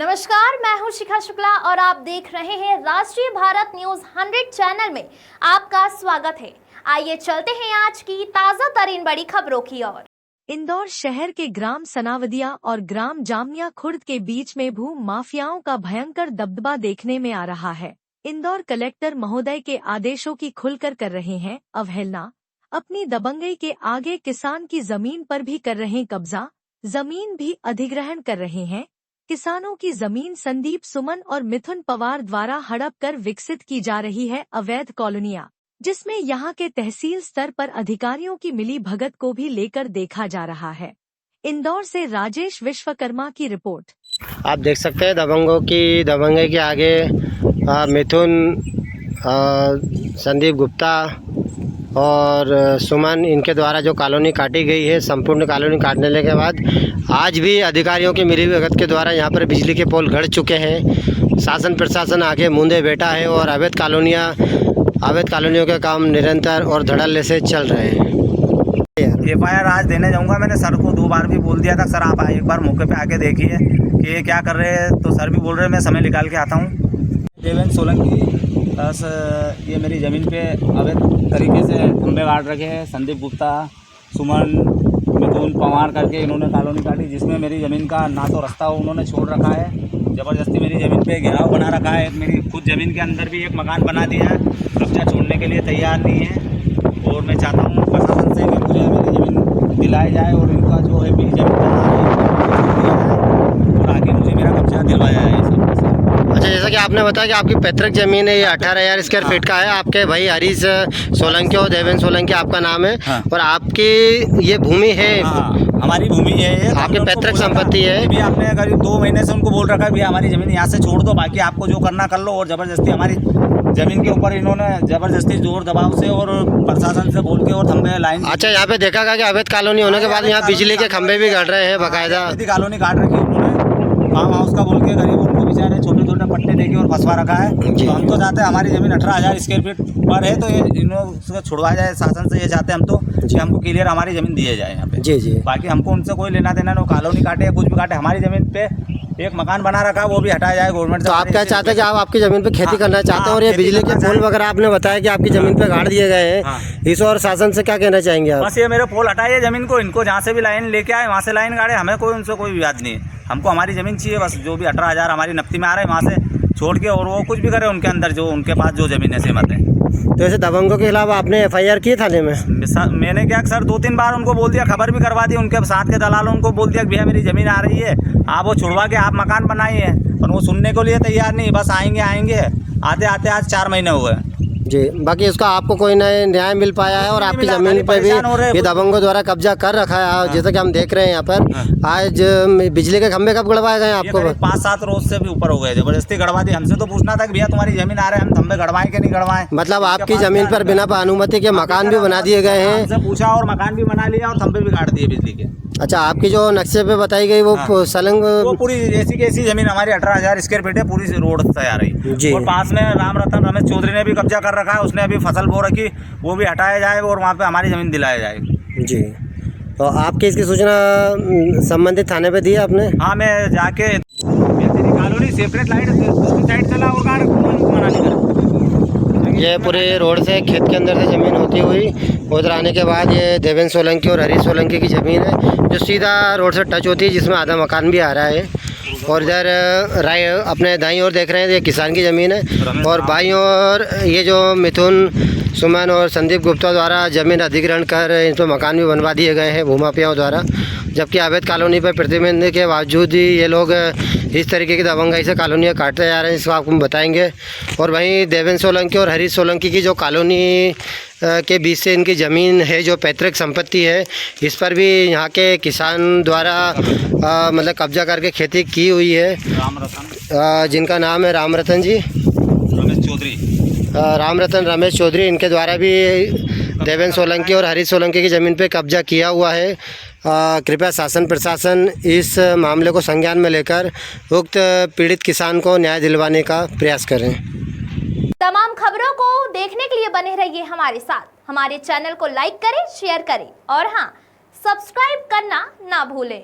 नमस्कार, मैं हूं शिखा शुक्ला और आप देख रहे हैं राष्ट्रीय भारत न्यूज 100 चैनल में आपका स्वागत है। आइए चलते हैं आज की ताजा तरीन बड़ी खबरों की ओर। इंदौर शहर के ग्राम सनावदिया और ग्राम जामिया खुर्द के बीच में भू माफियाओं का भयंकर दबदबा देखने में आ रहा है। इंदौर कलेक्टर महोदय के आदेशों की खुलकर कर रहे हैं अवहेलना। अपनी दबंगई के आगे किसान की जमीन पर भी कर रहे हैं कब्जा, जमीन भी अधिग्रहण कर रहे हैं। किसानों की जमीन संदीप सुमन और मिथुन पवार द्वारा हड़प कर विकसित की जा रही है अवैध कॉलोनियां, जिसमें यहां के तहसील स्तर पर अधिकारियों की मिली भगत को भी लेकर देखा जा रहा है। इंदौर से राजेश विश्वकर्मा की रिपोर्ट। आप देख सकते हैं दबंगों की दबंगई के आगे मिथुन, संदीप गुप्ता और सुमन, इनके द्वारा जो कॉलोनी काटी गई है, संपूर्ण कॉलोनी काटने के बाद आज भी अधिकारियों की मिली भगत के द्वारा यहाँ पर बिजली के पोल गड़ चुके हैं। शासन प्रशासन आगे मूंदे बैठा है और अवैध कॉलोनियों के काम निरंतर और धड़ल्ले से चल रहे हैं। FIR आज देने जाऊंगा। मैंने सर को 2 बार भी बोल दिया था, सर आप एक बार मौके पे आके देखिए कि ये क्या कर रहे हैं। तो सर भी बोल रहे हैं मैं समय निकाल के आता हूँ। देवेंद्र सोलंकी बस ये मेरी ज़मीन पे अवैध तरीके से खंभे गाड़ रखे हैं। संदीप गुप्ता, सुमन, मिथुन पवार करके इन्होंने कॉलोनी काटी, जिसमें मेरी ज़मीन का ना तो रास्ता उन्होंने छोड़ रखा है, ज़बरदस्ती मेरी ज़मीन पे घेराव बना रखा है। मेरी खुद ज़मीन के अंदर भी एक मकान बना दिया है, कब्जा छोड़ने के लिए तैयार नहीं है। और मैं चाहता हूँ प्रशासन से कि मुझे मेरी ज़मीन दिलाई जाए और इनका जो है भी ज़मीन और आगे मुझे मेरा कब्जा दिलवाया है। अच्छा, जैसा कि आपने बताया कि आपकी पैतृक ज़मीन है, ये 18,000 स्क्वायर फीट का है। आपके भाई हरीश सोलंकी और देवेंद्र सोलंकी आपका नाम है। हाँ। और आपकी ये भूमि है। हाँ, हमारी भूमि है ये, आपकी पैतृक संपत्ति है। भी आपने करीब 2 महीने से उनको बोल रखा है भैया हमारी ज़मीन यहाँ से छोड़ दो, बाकी आपको जो करना कर लो। और ज़बरदस्ती हमारी ज़मीन के ऊपर इन्होंने ज़बरदस्ती जोर दबाव से और प्रशासन से बोल के और खंभे लाइन। अच्छा, यहाँ पे देखा गया कि अवैध कॉलोनी होने के बाद यहाँ बिजली के खंभे भी गड़ रहे हैं बाकायदा। कॉलोनी काट रखी है उन्होंने, फार्म हाउस का बोल के गरीब उनको बेचारे छोटे छोटे पट्टे देके और फंसवा रखा है। तो हम तो चाहते हैं हमारी ज़मीन 18,000 स्क्वायर फीट पर है, तो ये इन्होंने छुड़वाया जाए शासन से। ये चाहते हैं हम तो कि हमको क्लियर हमारी ज़मीन दी जाए यहाँ पे। जी। बाकी हमको उनसे कोई लेना देना नहीं। कॉलोनी काटे या कुछ भी काटे, हमारी ज़मीन पे एक मकान बना रखा है, वो भी हटाया जाए गवर्नमेंट से। तो आप क्या चाहते हैं कि आप आपकी ज़मीन पे खेती करना चाहते हैं? और ये बिजली के पोल वगैरह आपने बताया कि आपकी ज़मीन पे गाड़ दिए गए हैं, इस और शासन से क्या कहना चाहेंगे आप? बस ये मेरे पोल हटाइए ज़मीन को, इनको जहाँ से भी लाइन लेके आए वहाँ से लाइन गाड़े, हमें कोई उनसे कोई विवाद नहीं है। हमको हमारी ज़मीन चाहिए बस। जो भी 18,000 हमारी नफ्ती में आ रहे हैं वहाँ से छोड़ के, और वो कुछ भी करे उनके अंदर जो उनके पास जो ज़मीन है सहमत है। तो ऐसे दबंगों के खिलाफ आपने FIR की थाने में? मैंने क्या सर 2-3 बार उनको बोल दिया, खबर भी करवा दी। उनके साथ के दलालों उनको बोल दिया कि भैया मेरी ज़मीन आ रही है, आप वो छुड़वा के आप मकान बनाइए, और वो सुनने को लिए तैयार नहीं। बस आएंगे आते आते आज 4 महीने हुए जी। बाकी उसका आपको कोई न्याय मिल पाया है? और आपकी ज़मीन पे भी ये दबंगों द्वारा कब्जा कर रखा है, जैसा कि हम देख रहे हैं यहाँ पर। आज बिजली के खंभे कब गड़वाए गए आपको? 5-7 रोज से भी ऊपर हो गए, जबरदस्ती गड़वा दी। हमसे तो पूछना था कि भैया तुम्हारी ज़मीन आ रहा है, हम खंभे गड़वाएं कि नहीं गड़वाएं। मतलब आपकी ज़मीन पर बिना अनुमति के मकान भी बना दिए गए हैं? हमसे पूछा और मकान भी बना लिया और खंभे भी काट दिए बिजली के। अच्छा, आपकी जो नक्शे पे बताई गई वो सलंग, वो पूरी ऐसी की ऐसी ज़मीन हमारी 18,000 स्क्वायर फीट है, पूरी रोड तैयार है। और पास में राम रतन रमेश चौधरी ने भी कब्जा कर रखा है, उसने अभी फसल बो रखी, वो भी हटाया जाए और वहाँ पे हमारी ज़मीन दिलाया जाए। जी। तो आपकी इसकी सूचना संबंधित थाने पे दी है आपने? हाँ, मैं जाके कॉलोनी सेपरेट लाइट साइड चला और मना नहीं कर। ये पूरे रोड से खेत के अंदर से ज़मीन होती हुई उधर आने के बाद ये देवेंद्र सोलंकी और हरीश सोलंकी की ज़मीन है, जो सीधा रोड से टच होती है, जिसमें आधा मकान भी आ रहा है। और इधर अपने दाईं ओर देख रहे हैं, ये किसान की ज़मीन है। और बाईं ओर ये जो मिथुन, सुमन और संदीप गुप्ता द्वारा ज़मीन अधिग्रहण कर इन पर मकान भी बनवा दिए गए हैं भूमाफियाओं द्वारा। जबकि अवैध कॉलोनी पर प्रतिबंध के बावजूद ही ये लोग इस तरीके की दबंगई से कॉलोनियाँ काटते जा रहे हैं, इसको आपको बताएंगे। और वहीं देवेंद्र सोलंकी और हरीश सोलंकी की जो कॉलोनी के बीच से इनकी ज़मीन है, जो पैतृक संपत्ति है, इस पर भी यहाँ के किसान द्वारा मतलब कब्जा करके खेती की हुई है। जिनका नाम है राम रतन रमेश चौधरी, इनके द्वारा भी देवेंद्र सोलंकी और हरीश सोलंकी की ज़मीन पे कब्जा किया हुआ है। कृपया शासन प्रशासन इस मामले को संज्ञान में लेकर उक्त पीड़ित किसान को न्याय दिलवाने का प्रयास करें। तमाम खबरों को देखने के लिए बने रहिए हमारे साथ। हमारे चैनल को लाइक करें, शेयर करें और हाँ, सब्सक्राइब करना ना भूलें।